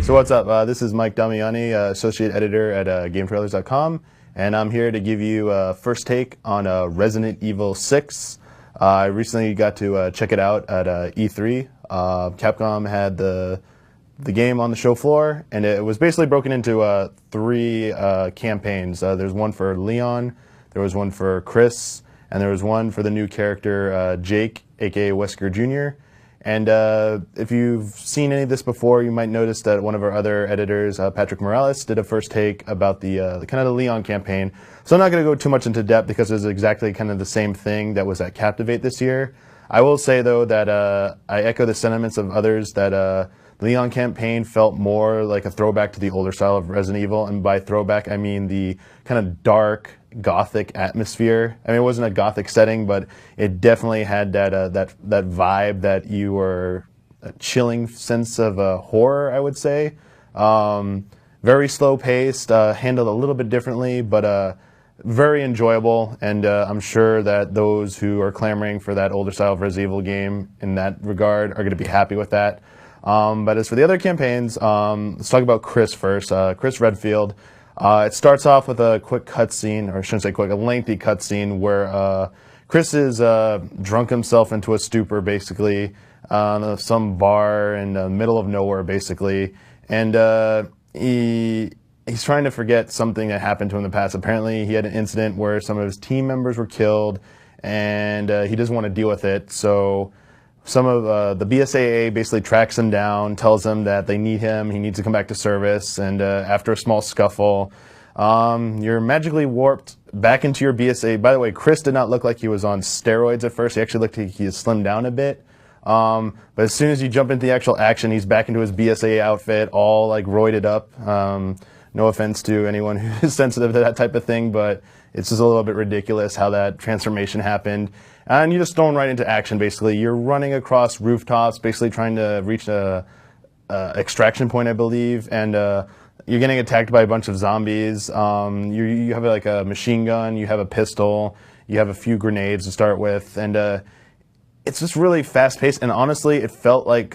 So what's up? This is Mike Damiani, Associate Editor at GameTrailers.com, and I'm here to give you a first take on Resident Evil 6. I recently got to check it out at E3. Capcom had the game on the show floor, and it was basically broken into three campaigns. There's one for Leon, there was one for Chris, and there was one for the new character Jake, aka Wesker Jr. And if you've seen any of this before, you might notice that one of our other editors, Patrick Morales, did a first take about the kind of the Leon campaign. So I'm not going to go too much into depth because it's exactly kind of the same thing that was at Captivate this year. I will say, though, that I echo the sentiments of others that the Leon campaign felt more like a throwback to the older style of Resident Evil. And by throwback, I mean the kind of dark, gothic atmosphere. I mean, it wasn't a gothic setting, but it definitely had that vibe that you were a chilling sense of horror, I would say. Very slow paced, handled a little bit differently, but very enjoyable. And I'm sure that those who are clamoring for that older style of Resident Evil game in that regard are going to be happy with that. But as for the other campaigns, let's talk about Chris first. Chris Redfield. It starts off with a quick cutscene, or I shouldn't say quick, a lengthy cutscene where Chris is drunk himself into a stupor, basically, some bar in the middle of nowhere, basically, and he's trying to forget something that happened to him in the past. Apparently, he had an incident where some of his team members were killed, and he doesn't want to deal with it, so some of the BSAA basically tracks him down, tells him that they need him, he needs to come back to service, and after a small scuffle, you're magically warped back into your BSAA. By the way, Chris did not look like he was on steroids at first. He actually looked like he had slimmed down a bit. But as soon as you jump into the actual action, he's back into his BSAA outfit, all like roided up. No offense to anyone who is sensitive to that type of thing, but it's just a little bit ridiculous how that transformation happened. And you're just thrown right into action, basically. You're running across rooftops, basically trying to reach a extraction point, I believe, and you're getting attacked by a bunch of zombies. You have like a machine gun, you have a pistol, you have a few grenades to start with, and it's just really fast-paced, and honestly, it felt like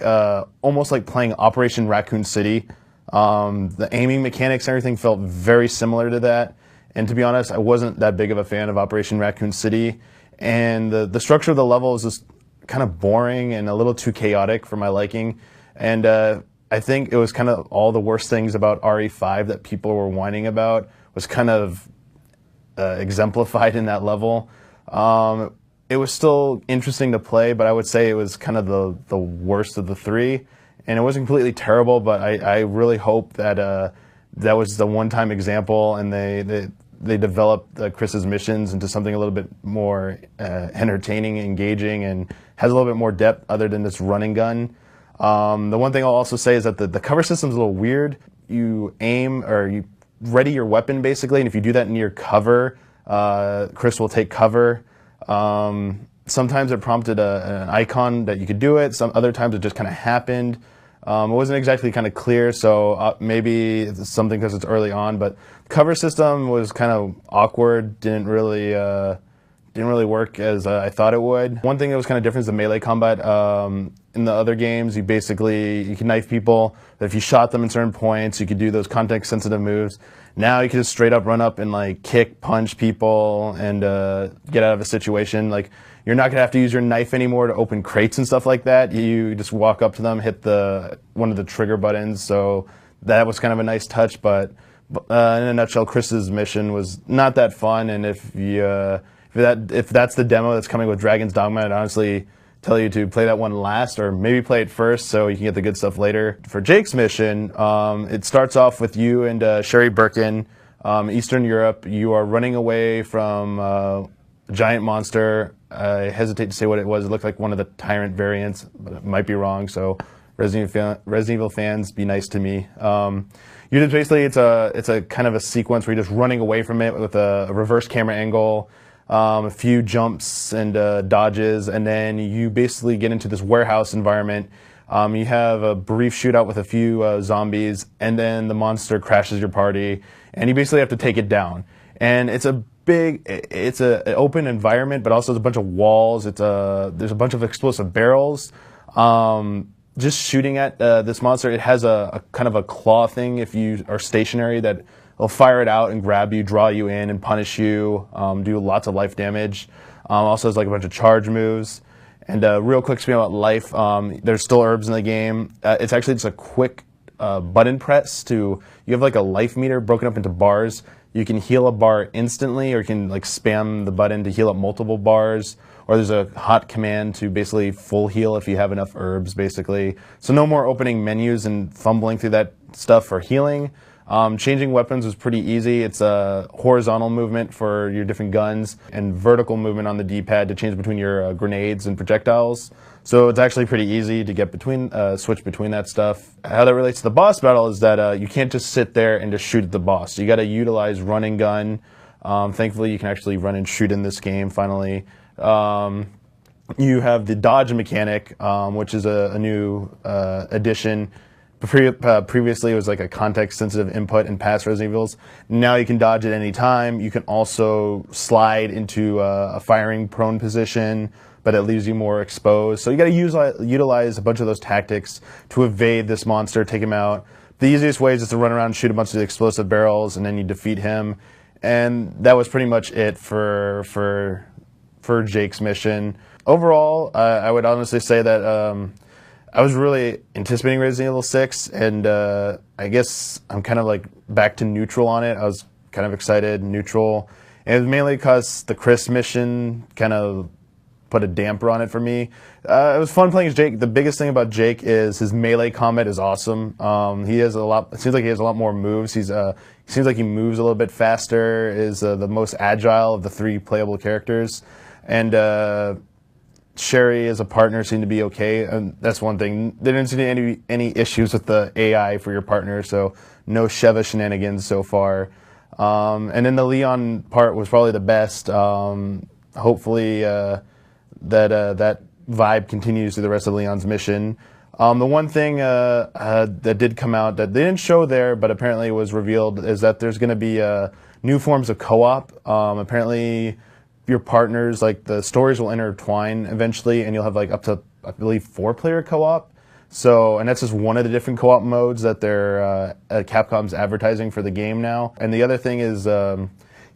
almost like playing Operation Raccoon City. The aiming mechanics and everything felt very similar to that, and to be honest, I wasn't that big of a fan of Operation Raccoon City. And the structure of the level is just kind of boring and a little too chaotic for my liking. And I think it was kind of all the worst things about RE5 that people were whining about was kind of exemplified in that level. It was still interesting to play, but I would say it was kind of the worst of the three. And it wasn't completely terrible, but I really hope that that was the one-time example, and they developed Chris's missions into something a little bit more entertaining, engaging, and has a little bit more depth other than this running gun. The one thing I'll also say is that the cover system's a little weird. You aim, or you ready your weapon, basically, and if you do that near cover, Chris will take cover. Sometimes it prompted an icon that you could do it. Some other times it just kind of happened. It wasn't exactly kind of clear, so maybe it's something because it's early on, but cover system was kind of awkward, didn't really work as I thought it would. One thing that was kind of different is the melee combat. In the other games, you can knife people, but if you shot them in certain points, you could do those context-sensitive moves. Now you can just straight up run up and like kick, punch people, and get out of a situation. Like, you're not gonna have to use your knife anymore to open crates and stuff like that. You just walk up to them, hit one of the trigger buttons. So that was kind of a nice touch, but in a nutshell, Chris's mission was not that fun. And if that's the demo that's coming with Dragon's Dogma, I'd honestly tell you to play that one last, or maybe play it first so you can get the good stuff later. For Jake's mission, it starts off with you and Sherry Birkin, Eastern Europe. You are running away from a giant monster. I hesitate to say what it was. It looked like one of the Tyrant variants, but it might be wrong, so Resident Evil fans, be nice to me. You just basically, it's a kind of a sequence where you're just running away from it with a reverse camera angle, a few jumps and dodges, and then you basically get into this warehouse environment. You have a brief shootout with a few zombies, and then the monster crashes your party, and you basically have to take it down. And it's an open environment, but also there's a bunch of walls. There's a bunch of explosive barrels. just shooting at this monster, it has a kind of a claw thing if you are stationary that will fire it out and grab you, draw you in, and punish you, do lots of life damage. Also has like a bunch of charge moves. And real quick, speaking about life, there's still herbs in the game. It's actually just a quick button press to, you have like a life meter broken up into bars. You can heal a bar instantly, or you can like spam the button to heal up multiple bars. Or there's a hot command to basically full heal if you have enough herbs, basically. So no more opening menus and fumbling through that stuff for healing. Changing weapons was pretty easy. It's a horizontal movement for your different guns and vertical movement on the D-pad to change between your grenades and projectiles. So it's actually pretty easy to get between, switch between that stuff. How that relates to the boss battle is that you can't just sit there and just shoot at the boss. You got to utilize run and gun. Thankfully, you can actually run and shoot in this game finally. You have the dodge mechanic, which is a new addition. Previously, it was like a context-sensitive input in past Resident Evils. Now you can dodge at any time. You can also slide into a firing-prone position, but it leaves you more exposed. So you got to utilize a bunch of those tactics to evade this monster, take him out. The easiest way is just to run around and shoot a bunch of the explosive barrels, and then you defeat him. And that was pretty much it for Jake's mission. Overall, I would honestly say that I was really anticipating Resident Evil 6, and I guess I'm kind of like back to neutral on it. I was kind of excited, neutral. And it was mainly because the Chris mission kind of put a damper on it for me. It was fun playing as Jake. The biggest thing about Jake is his melee combat is awesome. He has a lot. It seems like he has a lot more moves. He seems like he moves a little bit faster. Is the most agile of the 3 playable characters, and Sherry as a partner seemed to be okay, and that's one thing. There didn't seem to be any issues with the AI for your partner, so no Sheva shenanigans so far. And then the Leon part was probably the best. Hopefully that vibe continues through the rest of Leon's mission. The one thing that did come out that they didn't show there, but apparently was revealed, is that there's going to be new forms of co-op. Apparently your partners, like the stories will intertwine eventually, and you'll have like up to, I believe, 4-player co-op. So, and that's just one of the different co-op modes that they're Capcom's advertising for the game now. And the other thing is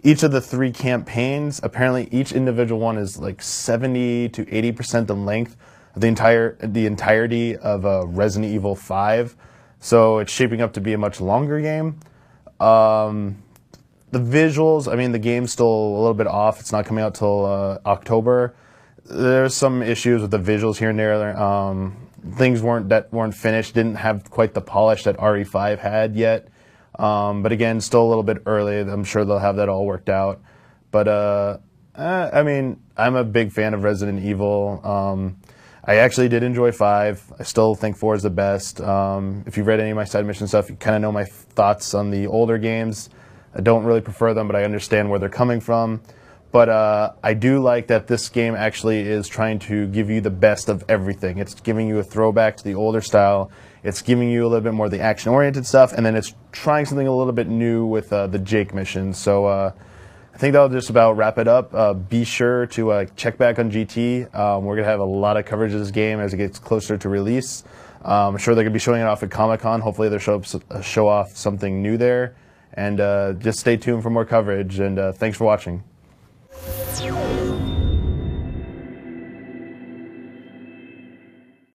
each of the 3 campaigns, apparently each individual one is like 70 to 80% the length of the entirety of Resident Evil 5. So it's shaping up to be a much longer game. The visuals, I mean, the game's still a little bit off. It's not coming out till October. There's some issues with the visuals here and there. Things weren't finished, didn't have quite the polish that RE5 had yet. But again, still a little bit early. I'm sure they'll have that all worked out. But I mean, I'm a big fan of Resident Evil. I actually did enjoy 5. I still think 4 is the best. If you've read any of my side mission stuff, you kind of know my thoughts on the older games. I don't really prefer them, but I understand where they're coming from. But I do like that this game actually is trying to give you the best of everything. It's giving you a throwback to the older style. It's giving you a little bit more of the action-oriented stuff, and then it's trying something a little bit new with the Jake mission. So I think that'll just about wrap it up. Be sure to check back on GT. We're going to have a lot of coverage of this game as it gets closer to release. I'm sure they're going to be showing it off at Comic-Con. Hopefully they'll show off something new there. And just stay tuned for more coverage, and thanks for watching.